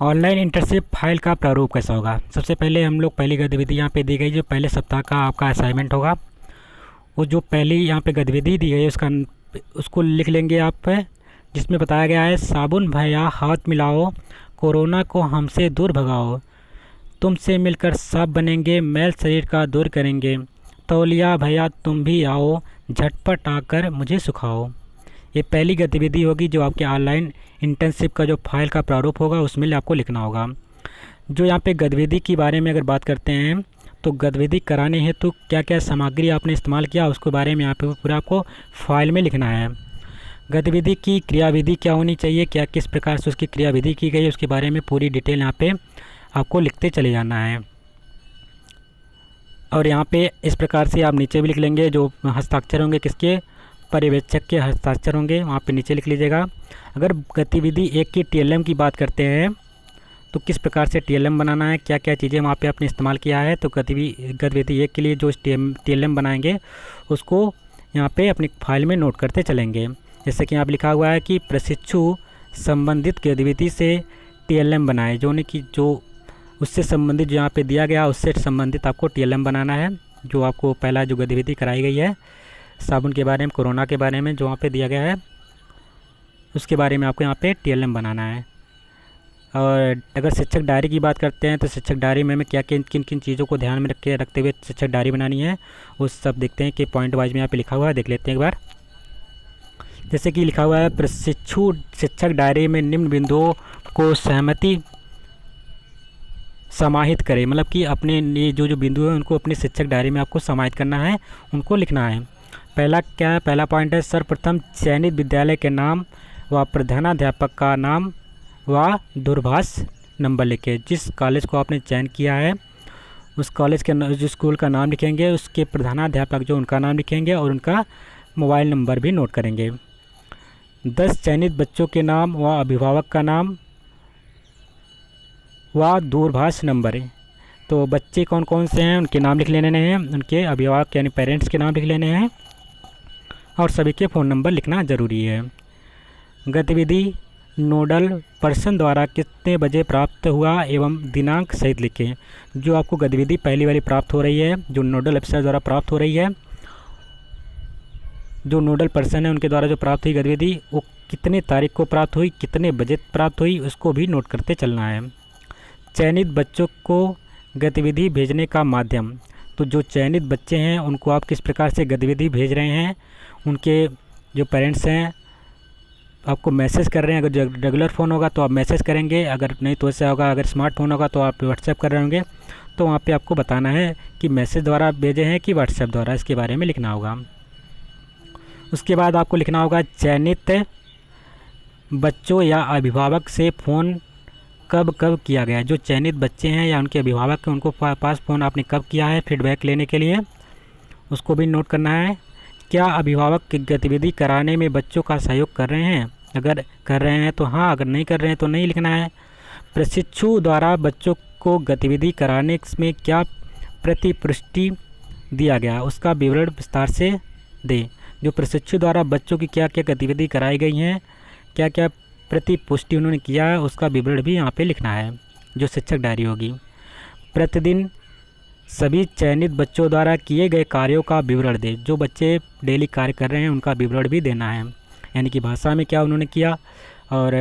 Online internship file का प्रारूप कैसा होगा। सबसे पहले हम लोग पहली गतिविधि यहाँ पे दी गई, जो पहले सप्ताह का आपका असाइनमेंट होगा। वो जो पहली यहाँ पे गतिविधि दी गई है उसको लिख लेंगे आप पे, जिसमें बताया गया है साबुन भैया हाथ मिलाओ, कोरोना को हमसे दूर भगाओ, तुमसे मिलकर साफ बनेंगे, मैल शरीर का दूर करेंगे, तौलिया भैया तुम भी आओ, झटपट आकर मुझे सुखाओ। ये पहली गतिविधि होगी जो आपके ऑनलाइन इंटर्नशिप का जो फाइल का प्रारूप होगा उसमें आपको लिखना होगा। जो यहाँ पे गतिविधि के बारे में अगर बात करते हैं तो गतिविधि कराने हेतु क्या क्या सामग्री आपने इस्तेमाल किया उसके बारे में यहाँ पे पूरा आपको फाइल में लिखना है। गतिविधि की क्रियाविधि क्या होनी चाहिए, क्या किस प्रकार से उसकी क्रियाविधि की गई, उसके बारे में पूरी डिटेल यहाँ पे आपको लिखते चले जाना है। और यहाँ पे इस प्रकार से आप नीचे भी लिख लेंगे, जो हस्ताक्षर होंगे किसके, पर्यवेक्षक के हस्ताक्षर होंगे, वहाँ पे नीचे लिख लीजिएगा। अगर गतिविधि 1 की टीएलएम की बात करते हैं तो किस प्रकार से टीएलएम बनाना है, क्या क्या चीज़ें वहाँ पे आपने इस्तेमाल किया है, तो गतिविधि 1 के लिए जो टीएलएम बनाएंगे उसको यहाँ पे अपनी फाइल में नोट करते चलेंगे। जैसे कि यहाँ पे लिखा हुआ है कि प्रशिक्षु संबंधित गतिविधि से टीएलएम बनाए, जो उससे संबंधित जो यहाँ पे दिया गया उससे संबंधित आपको टीएलएम बनाना है। जो आपको पहला जो गतिविधि कराई गई है साबुन के बारे में, कोरोना के बारे में जो वहाँ पे दिया गया है उसके बारे में आपको यहाँ पे टीएलएम बनाना है। और अगर शिक्षक डायरी की बात करते हैं तो शिक्षक डायरी में क्या किन किन चीज़ों को ध्यान में रखते हुए शिक्षक डायरी बनानी है वो सब देखते हैं कि पॉइंट वाइज में यहाँ पे लिखा हुआ है, देख लेते हैं एक बार। जैसे कि लिखा हुआ है प्रशिक्षु शिक्षक डायरी में निम्न बिंदुओं को सहमति समाहित करें, मतलब कि अपने ये जो बिंदु हैं उनको अपने शिक्षक डायरी में आपको समाहित करना है, उनको लिखना है। पहला पॉइंट है सर्वप्रथम चयनित विद्यालय के नाम व प्रधानाध्यापक का नाम व दूरभाष नंबर लिखें। जिस कॉलेज को आपने चयन किया है उस कॉलेज के जो स्कूल का नाम लिखेंगे, उसके प्रधानाध्यापक जो उनका नाम लिखेंगे और उनका मोबाइल नंबर भी नोट करेंगे। 10 चयनित बच्चों के नाम व अभिभावक का नाम व दूरभाष नंबर है। तो बच्चे कौन कौन से हैं उनके नाम लिख लेने हैं, उनके अभिभावक यानी पेरेंट्स के नाम लिख लेने हैं और सभी के फ़ोन नंबर लिखना ज़रूरी है। गतिविधि नोडल पर्सन द्वारा कितने बजे प्राप्त हुआ एवं दिनांक सहित लिखें। जो आपको गतिविधि पहली वाली प्राप्त हो रही है, जो नोडल अफसर द्वारा प्राप्त हो रही है, जो नोडल पर्सन है उनके द्वारा जो प्राप्त हुई गतिविधि वो कितने तारीख को प्राप्त हुई, कितने बजे प्राप्त हुई, उसको भी नोट करते चलना है। चयनित बच्चों को गतिविधि भेजने का माध्यम, तो जो चयनित बच्चे हैं उनको आप किस प्रकार से गतिविधि भेज रहे हैं, उनके जो पेरेंट्स हैं आपको मैसेज कर रहे हैं। अगर रेगुलर फ़ोन होगा तो आप मैसेज करेंगे, अगर नहीं तो ऐसा होगा, अगर स्मार्टफोन होगा तो आप व्हाट्सएप कर रहे होंगे, तो वहाँ पे आपको बताना है कि मैसेज द्वारा भेजे हैं कि व्हाट्सएप द्वारा, इसके बारे में लिखना होगा। उसके बाद आपको लिखना होगा चयनित बच्चों या अभिभावक से फ़ोन कब कब किया गया है। जो चयनित बच्चे हैं या उनके अभिभावक हैं उनको पास फ़ोन आपने कब किया है फीडबैक लेने के लिए, उसको भी नोट करना है। क्या अभिभावक गतिविधि कराने में बच्चों का सहयोग कर रहे हैं, अगर कर रहे हैं तो हाँ, अगर नहीं कर रहे हैं तो नहीं लिखना है। प्रशिक्षु द्वारा बच्चों को गतिविधि कराने में क्या प्रतिपुष्टि दिया गया उसका विवरण विस्तार से दें। जो प्रशिक्षु द्वारा बच्चों की क्या क्या गतिविधि कराई गई हैं, क्या क्या प्रतिपुष्टि उन्होंने किया है, उसका विवरण भी यहाँ पे लिखना है, जो शिक्षक डायरी होगी। प्रतिदिन सभी चयनित बच्चों द्वारा किए गए कार्यों का विवरण दें। जो बच्चे डेली कार्य कर रहे हैं उनका विवरण भी देना है, यानी कि भाषा में क्या उन्होंने किया और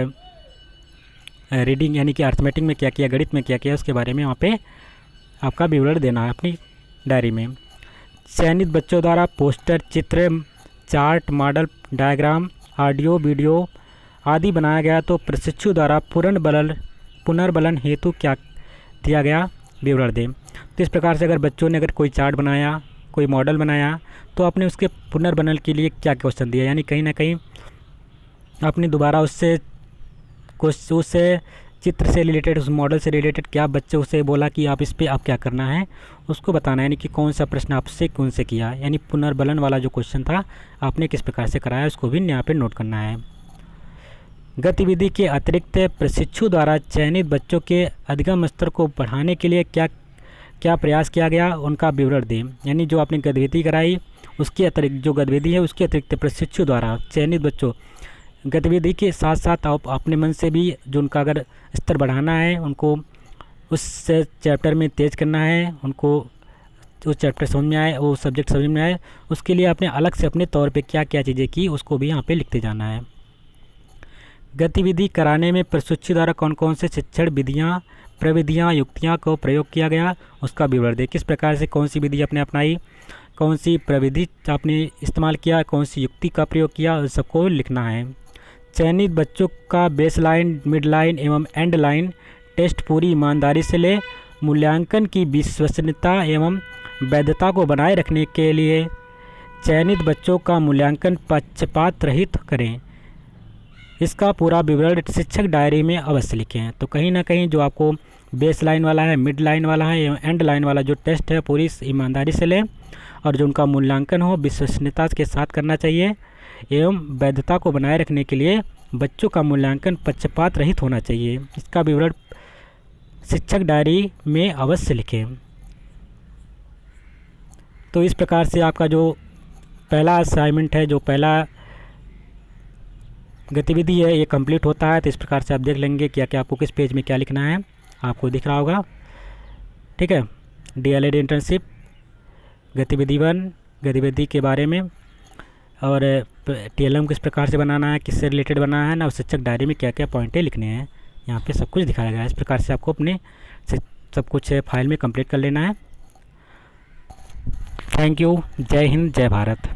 रीडिंग यानी कि अर्थमेटिक में क्या किया, गणित में क्या किया, उसके बारे में वहाँ पे आपका विवरण देना है अपनी डायरी में। चयनित बच्चों द्वारा पोस्टर, चित्र, chart, model diagram, audio, video आदि बनाया गया तो प्रशिक्षु द्वारा पुनर्बलन हेतु क्या दिया गया विवरण दें। तो इस प्रकार से अगर बच्चों ने अगर कोई चार्ट बनाया, कोई मॉडल बनाया, तो आपने उसके पुनर्बनन के लिए क्या क्वेश्चन दिया, यानी कहीं ना कहीं आपने दोबारा उससे चित्र से रिलेटेड, उस मॉडल से रिलेटेड क्या बच्चे उससे बोला कि आप इस पर आप क्या करना है, उसको बताना है, यानी कि कौन सा प्रश्न आपसे कौन से किया, यानी पुनर्बलन वाला जो क्वेश्चन था आपने किस प्रकार से कराया उसको भी यहाँ पे नोट करना है। गतिविधि के अतिरिक्त प्रशिक्षु द्वारा चयनित बच्चों के अधिगम स्तर को बढ़ाने के लिए क्या क्या प्रयास किया गया उनका विवरण दें। यानी जो आपने गतिविधि कराई उसके अतिरिक्त, जो गतिविधि है उसके अतिरिक्त प्रशिक्षु द्वारा चयनित बच्चों गतिविधि के साथ साथ आप अपने मन से भी जो उनका अगर स्तर बढ़ाना है, उनको उस चैप्टर में तेज करना है, उनको उस चैप्टर समझ में आए, वो सब्जेक्ट समझ में आए, उसके लिए आपने अलग से अपने तौर पे क्या क्या चीज़ें की उसको भी यहाँ पे लिखते जाना है। गतिविधि कराने में प्रशिक्षु द्वारा कौन कौन से शिक्षण विधियाँ, प्रविधियाँ, युक्तियाँ को प्रयोग किया गया उसका विवरण दें। किस प्रकार से कौन सी विधि आपने अपनाई, कौन सी प्रविधि आपने इस्तेमाल किया, कौन सी युक्ति का प्रयोग किया, उस सबको लिखना है। चयनित बच्चों का बेस लाइन, मिड लाइन एवं एंड लाइन टेस्ट पूरी ईमानदारी से ले मूल्यांकन की विश्वसनीयता एवं वैधता को बनाए रखने के लिए चयनित बच्चों का मूल्यांकन पक्षपात रहित करें। इसका पूरा विवरण शिक्षक डायरी में अवश्य लिखें। तो कहीं ना कहीं जो आपको बेस लाइन वाला है, मिड लाइन वाला है एवं एंड लाइन वाला जो टेस्ट है पूरी ईमानदारी से लें, और जो उनका मूल्यांकन हो विश्वसनीयता के साथ करना चाहिए एवं वैधता को बनाए रखने के लिए बच्चों का मूल्यांकन पक्षपात रहित होना चाहिए। इसका विवरण शिक्षक डायरी में अवश्य लिखें। तो इस प्रकार से आपका जो पहला असाइनमेंट है, जो पहला गतिविधि है, ये कंप्लीट होता है। तो इस प्रकार से आप देख लेंगे क्या क्या आपको किस पेज में क्या लिखना है, आपको दिख रहा होगा। ठीक है, डीएलएड इंटर्नशिप गतिविधि 1 गतिविधि के बारे में, और टीएलएम किस प्रकार से बनाना है, किससे रिलेटेड बनाना है ना, और शिक्षक डायरी में क्या क्या पॉइंटें लिखने हैं, यहाँ पे सब कुछ दिखाया गया है। इस प्रकार से आपको अपने सब कुछ फाइल में कंप्लीट कर लेना है। Thank you. जय हिंद, जय भारत।